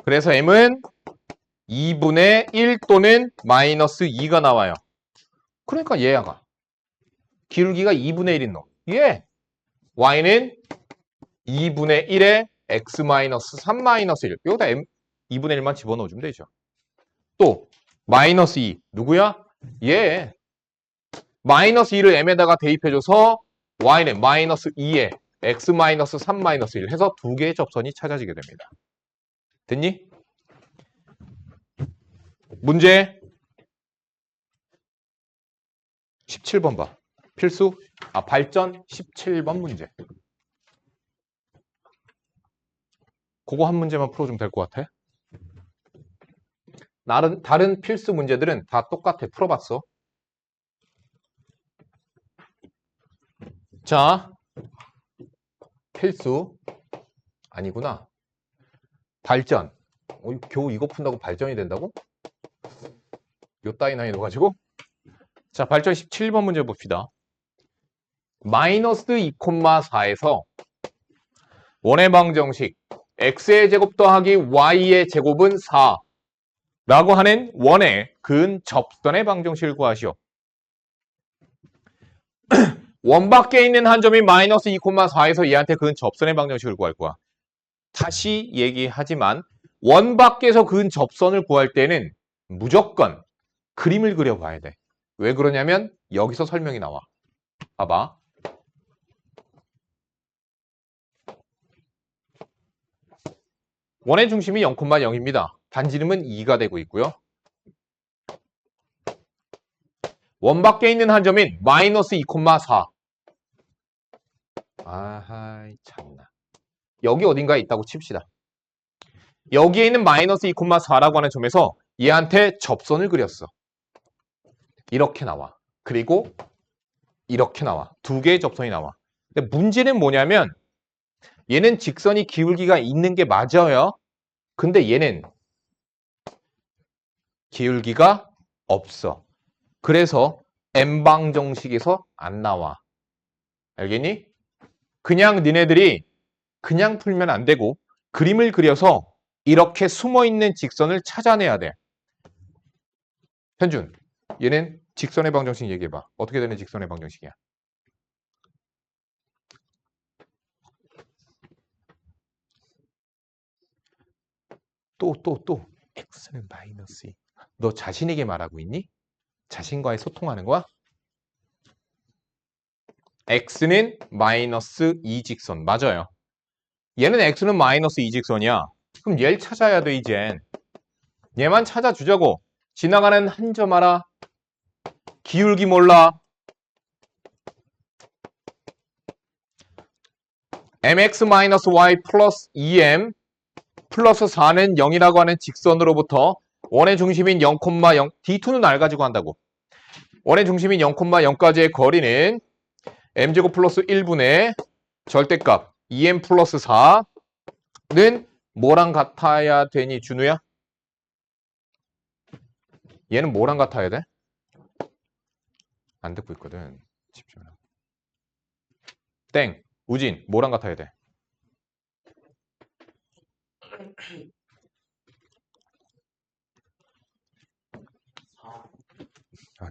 그래서 m은 2분의 1 또는 마이너스 2가 나와요. 그러니까 얘가 기울기가 2분의 1인 놈. 예. y는 2분의 1에 x-3-1. 여기다 m 2분의 1만 집어넣어주면 되죠. 또 마이너스 2. 누구야? 얘. 마이너스 2를 m에다가 대입해줘서 y는 마이너스 2에 x-3-1 해서 두 개의 접선이 찾아지게 됩니다. 됐니? 문제 17번 봐. 필수? 발전 17번 문제. 그거 한 문제만 풀어주면 될 것 같아. 다른 필수 문제들은 다 똑같아. 풀어봤어. 자, 필수. 아니구나. 발전. 겨우 이거 푼다고 발전이 된다고? 요 따위 나이 넣어가지고. 자, 발전 17번 문제 봅시다. 마이너스 2,4에서 원의 방정식 x의 제곱 더하기 y의 제곱은 4 라고 하는 원의 근접선의 방정식을 구하시오. 원 밖에 있는 한 점이 마이너스 2,4에서 얘한테 근접선의 방정식을 구할 거야. 다시 얘기하지만 원 밖에서 근접선을 구할 때는 무조건 그림을 그려봐야 돼. 왜 그러냐면 여기서 설명이 나와. 봐봐. 원의 중심이 0,0입니다. 반지름은 2가 되고 있고요. 원 밖에 있는 한 점인 마이너스 2,4. 아하이 참나. 여기 어딘가에 있다고 칩시다. 여기에 있는 마이너스 2,4라고 하는 점에서 얘한테 접선을 그렸어. 이렇게 나와. 그리고 이렇게 나와. 두 개의 접선이 나와. 근데 문제는 뭐냐면 얘는 직선이 기울기가 있는 게 맞아요. 근데 얘는 기울기가 없어. 그래서 n방정식에서 안 나와. 알겠니? 그냥 니네들이 그냥 풀면 안 되고 그림을 그려서 이렇게 숨어있는 직선을 찾아내야 돼. 현준, 얘는 직선의 방정식 얘기해봐. 어떻게 되는 직선의 방정식이야? 또. x는 마이너스 2. 너 자신에게 말하고 있니? 자신과의 소통하는 거야? x는 마이너스 2 직선. 맞아요. 얘는 x는 마이너스 2 직선이야. 그럼 얘를 찾아야 돼, 이젠. 얘만 찾아주자고. 지나가는 한 점 알아? 기울기 몰라? mx-y 플러스 2m 플러스 4는 0이라고 하는 직선으로부터 원의 중심인 0,0 D2는 R 가지고 한다고. 원의 중심인 0,0까지의 거리는 m제곱 플러스 1분의 절대값 2m 플러스 4는 뭐랑 같아야 되니, 준우야? 얘는 뭐랑 같아야 돼? 안 듣고 있거든. 집중해. 땡. 우진, 뭐랑 같아야 돼?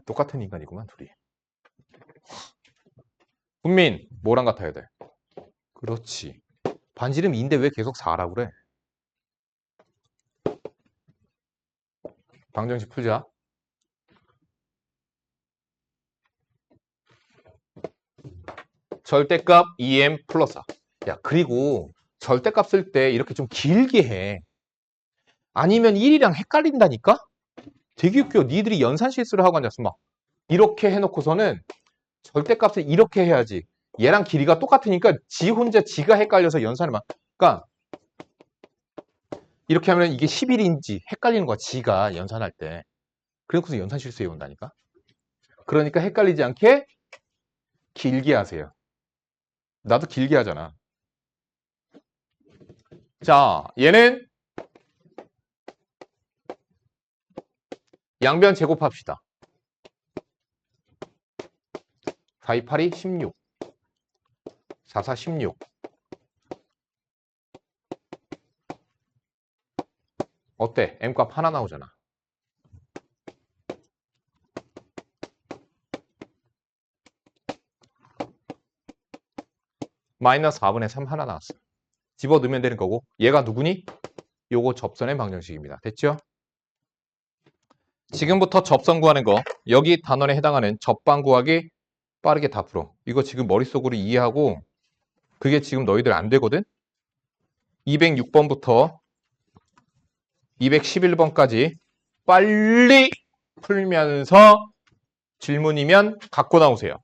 똑같은 인간이구만 둘이. 훈민 뭐랑 같아야 돼? 그렇지. 반지름 2인데 왜 계속 4라고 그래? 방정식 풀자. 절대값 2m 플러스 4. 야, 그리고 절대값 쓸 때 이렇게 좀 길게 해. 아니면 1이랑 헷갈린다니까? 되게 웃겨. 니들이 연산 실수를 하고 앉았어. 막 이렇게 해놓고서는 절대값을 이렇게 해야지. 얘랑 길이가 똑같으니까 지 혼자 지가 헷갈려서 연산을 막. 그러니까 이렇게 하면 이게 11인지 헷갈리는 거야. 지가 연산할 때. 그래놓고서 연산 실수해 온다니까. 그러니까 헷갈리지 않게 길게 하세요. 나도 길게 하잖아. 자, 얘는 양변 제곱합시다. 4, 2, 8이 16. 4, 4, 16. 어때? M값 하나 나오잖아. 마이너스 4분의 3 하나 나왔어. 집어넣으면 되는 거고. 얘가 누구니? 요거 접선의 방정식입니다. 됐죠? 지금부터 접선 구하는 거. 여기 단원에 해당하는 접방 구하기 빠르게 다 풀어. 이거 지금 머릿속으로 이해하고 그게 지금 너희들 안 되거든? 206번부터 211번까지 빨리 풀면서 질문이면 갖고 나오세요.